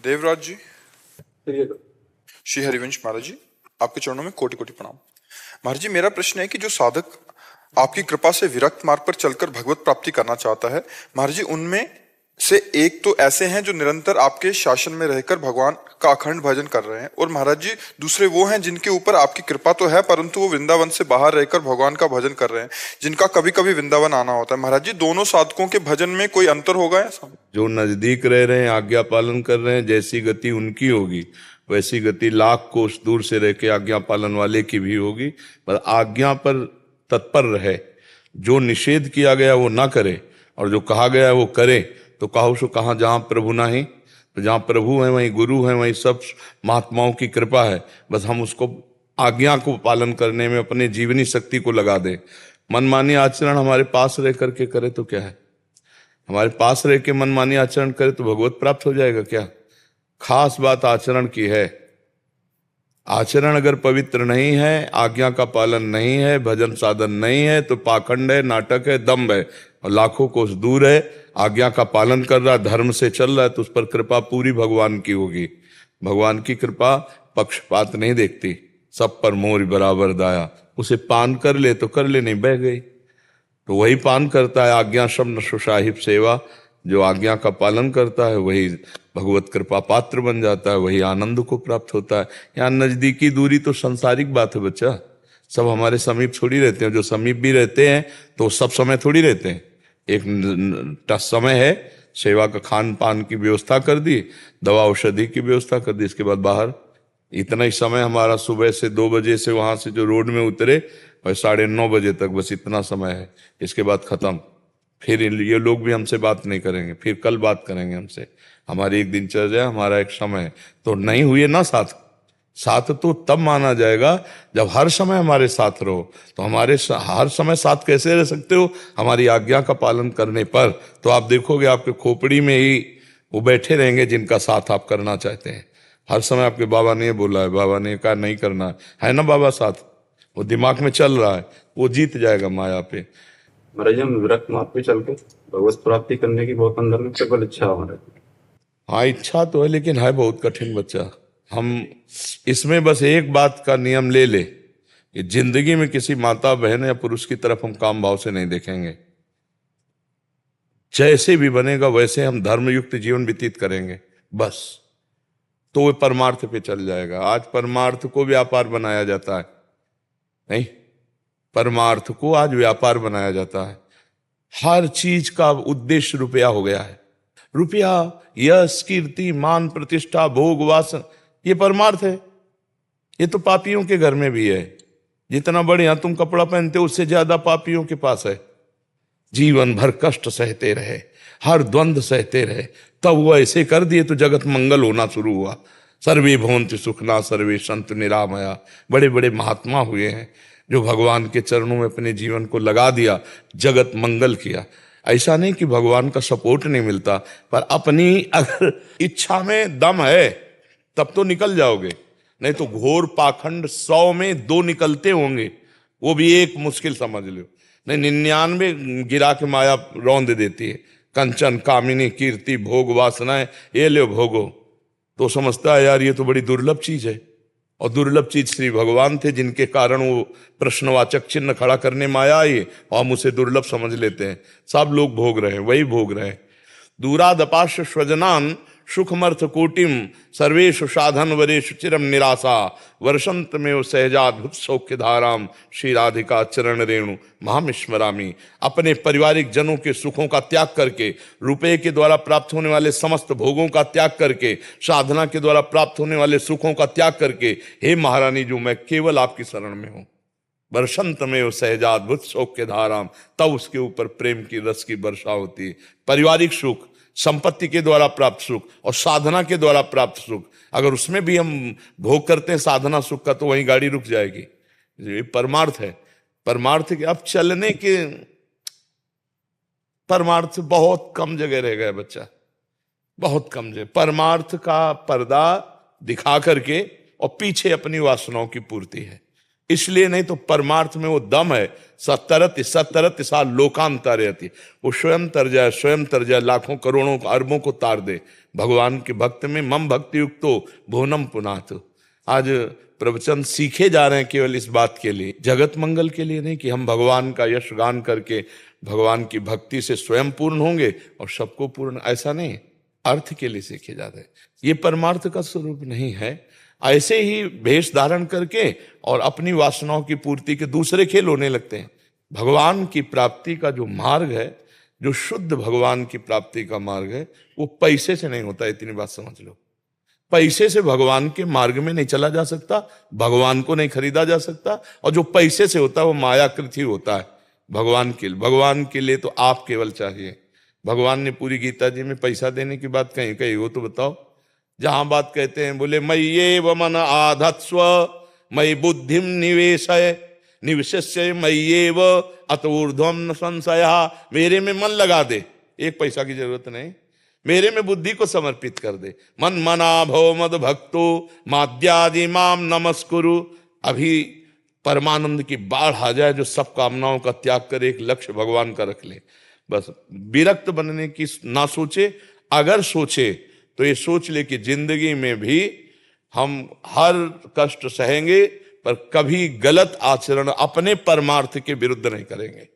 देवराज जी, चलिए। श्री हरिवंश महाराज जी, आपके चरणों में कोटि कोटि प्रणाम। महाराज जी, मेरा प्रश्न है कि जो साधक आपकी कृपा से विरक्त मार्ग पर चलकर भगवत प्राप्ति करना चाहता है, महाराज जी, उनमें से एक तो ऐसे हैं जो निरंतर आपके शासन में रहकर भगवान का अखंड भजन कर रहे हैं, और महाराज जी दूसरे वो हैं जिनके ऊपर आपकी कृपा तो है परंतु वो वृंदावन से बाहर रहकर भगवान का भजन कर रहे हैं, जिनका कभी कभी वृंदावन आना होता है। महाराज जी, दोनों साधकों के भजन में कोई अंतर होगा ऐसा? जो नजदीक रह रहे हैं, आज्ञा पालन कर रहे हैं, जैसी गति उनकी होगी वैसी गति लाख कोस दूर से रह के आज्ञा पालन वाले की भी होगी। पर आज्ञा पर तत्पर रहे, जो निषेध किया गया वो ना करे और जो कहा गया वो करे। तो कहो सो कहाँ, जहाँ प्रभु नहीं, तो जहाँ प्रभु है वहीं गुरु है, वहीं सब महात्माओं की कृपा है। बस हम उसको आज्ञा को पालन करने में अपने जीवनी शक्ति को लगा दें। मनमानी आचरण हमारे पास रह करके करे तो क्या है, हमारे पास रह के मनमानी आचरण करे तो भगवत प्राप्त हो जाएगा क्या? खास बात आचरण की है। आचरण अगर पवित्र नहीं है, आज्ञा का पालन नहीं है, भजन साधन नहीं है, तो पाखंड है, नाटक है, दम्भ है, और लाखों कोस दूर है, आज्ञा का पालन कर रहा, धर्म से चल रहा है, तो उस पर कृपा पूरी भगवान की होगी। भगवान की कृपा पक्षपात नहीं देखती, सब पर मोर बराबर दाया। उसे पान कर ले तो कर ले, नहीं बह गई तो वही पान करता है। आज्ञा शब्द सुसाहिब सेवा, जो आज्ञा का पालन करता है वही भगवत कृपा पात्र बन जाता है, वही आनंद को प्राप्त होता है। यहाँ नजदीकी दूरी तो सांसारिक बात है बच्चा, सब हमारे समीप थोड़ी रहते हैं। जो समीप भी रहते हैं तो सब समय थोड़ी रहते हैं। एक समय है, सेवा का खान पान की व्यवस्था कर दी, दवा औषधि की व्यवस्था कर दी, इसके बाद बाहर इतना ही समय हमारा, सुबह से 2 बजे से वहां से जो रोड में उतरे और 9:30 बजे तक, बस इतना समय है। इसके बाद खत्म। फिर ये लोग भी हमसे बात नहीं करेंगे, फिर कल बात करेंगे हमसे। हमारी एक दिनचर्या, हमारा एक समय। तो नहीं हुए ना साथ, साथ तो तब माना जाएगा जब हर समय हमारे साथ रहो। तो हमारे हर समय साथ कैसे रह सकते हो? हमारी आज्ञा का पालन करने पर। तो आप देखोगे आपके खोपड़ी में ही वो बैठे रहेंगे जिनका साथ आप करना चाहते हैं। हर समय आपके बाबा ने बोला है, बाबा ने कहा नहीं करना है ना, बाबा साथ, वो दिमाग में चल रहा है, वो जीत जाएगा माया पे। महाराज हम विरक्त मार्ग पे चल के भगवत प्राप्ति करने की बहुत अंदर में प्रबल इच्छा है हमारे। हाँ, इच्छा तो है लेकिन है बहुत कठिन बच्चा। हम इसमें बस एक बात का नियम ले ले कि जिंदगी में किसी माता बहन या पुरुष की तरफ हम काम भाव से नहीं देखेंगे। जैसे भी बनेगा वैसे हम धर्मयुक्त जीवन व्यतीत करेंगे, बस। तो वो परमार्थ पे चल जाएगा। आज परमार्थ को व्यापार बनाया जाता है, नहीं, परमार्थ को आज व्यापार बनाया जाता है। हर चीज का उद्देश्य रुपया हो गया है। रुपया, यश, कीर्ति, मान, प्रतिष्ठा, भोग, वासन, ये परमार्थ है। ये तो पापियों के घर में भी है। जितना बढ़िया तुम कपड़ा पहनते हो उससे ज्यादा पापियों के पास है। जीवन भर कष्ट सहते रहे, हर द्वंद्व सहते रहे, तब वो ऐसे कर दिए तो जगत मंगल होना शुरू हुआ। सर्वे भवन्ति सुखना सर्वे सन्तु निरामया। बड़े बड़े महात्मा हुए हैं जो भगवान के चरणों में अपने जीवन को लगा दिया, जगत मंगल किया। ऐसा नहीं कि भगवान का सपोर्ट नहीं मिलता, पर अपनी अगर इच्छा में दम है तब तो निकल जाओगे, नहीं तो घोर पाखंड 100 में 2 निकलते होंगे, वो भी एक मुश्किल समझ लो। नहीं, 99 गिरा के माया रौंद देती है। कंचन, कामिनी, कीर्ति, भोग, वासनाएं, ये ले भोगो। तो समझता है यार ये तो बड़ी दुर्लभ चीज है। और दुर्लभ चीज श्री भगवान थे, जिनके कारण वो प्रश्नवाचक चिन्ह खड़ा करने में आया ही, और हम उसे दुर्लभ समझ लेते हैं। सब लोग भोग रहे हैं, वही भोग रहे हैं। दूरादपाश स्वजनान सुखमर्थ कोटिम सर्वेशु साधन वरेशु चिरम निराशा वर्षंत में सहजाद्भुत सौख्य धाराम श्री राधिका चरण रेणु महामिस्मरामी। अपने पारिवारिक जनों के सुखों का त्याग करके, रुपए के द्वारा प्राप्त होने वाले समस्त भोगों का त्याग करके, साधना के द्वारा प्राप्त होने वाले सुखों का त्याग करके, हे महारानी जो मैं केवल आपकी शरण में हूं। वर्षंत में वो सहजाद्भुत सौख्य धाराम, तब उसके ऊपर प्रेम की रस की वर्षा होती है। पारिवारिक सुख, संपत्ति के द्वारा प्राप्त सुख और साधना के द्वारा प्राप्त सुख, अगर उसमें भी हम भोग करते हैं साधना सुख का, तो वहीं गाड़ी रुक जाएगी। ये परमार्थ है। परमार्थ के अब चलने के परमार्थ बहुत कम जगह रह गया बच्चा, बहुत कम जगह। परमार्थ का पर्दा दिखा करके और पीछे अपनी वासनाओं की पूर्ति है। इसलिए नहीं तो परमार्थ में वो दम है, सत्तरति सत्तरति सा लोकांतरयति, वो स्वयं तर जाए, लाखों करोड़ों अरबों को तार दे भगवान के भक्त में। मम भक्ति युक्तो भुवनम पुनाथ। आज प्रवचन सीखे जा रहे हैं केवल इस बात के लिए, जगत मंगल के लिए नहीं, कि हम भगवान का यश गान करके भगवान की भक्ति से स्वयं पूर्ण होंगे और सबको पूर्ण, ऐसा नहीं, अर्थ के लिए सीखे जाते हैं। ये परमार्थ का स्वरूप नहीं है। ऐसे ही भेष धारण करके और अपनी वासनाओं की पूर्ति के दूसरे खेल होने लगते हैं। भगवान की प्राप्ति का जो मार्ग है, जो शुद्ध भगवान की प्राप्ति का मार्ग है, वो पैसे से नहीं होता, इतनी बात समझ लो। पैसे से भगवान के मार्ग में नहीं चला जा सकता, भगवान को नहीं खरीदा जा सकता, और जो पैसे से होता है वो मायाकृत ही होता है। भगवान के लिए तो आप केवल चाहिए। भगवान ने पूरी गीता जी में पैसा देने की बात कहीं कही हो तो बताओ। जहां बात कहते हैं, बोले मय्येव मन आधत्स्व मयि बुद्धिम निवेशय मय्येव अत ऊर्ध्वम न संशयः, मेरे में मन लगा दे, एक पैसा की जरूरत नहीं, मेरे में बुद्धि को समर्पित कर दे। मन मना भव मद भक्तो माद्यादि माम नमस्कुरु। अभी परमानंद की बाढ़ आ जाए, जो सब कामनाओं का त्याग कर एक लक्ष्य भगवान का रख ले, बस विरक्त बनने की ना सोचे। अगर सोचे तो ये सोच ले कि जिंदगी में भी हम हर कष्ट सहेंगे, पर कभी गलत आचरण अपने परमार्थ के विरुद्ध नहीं करेंगे।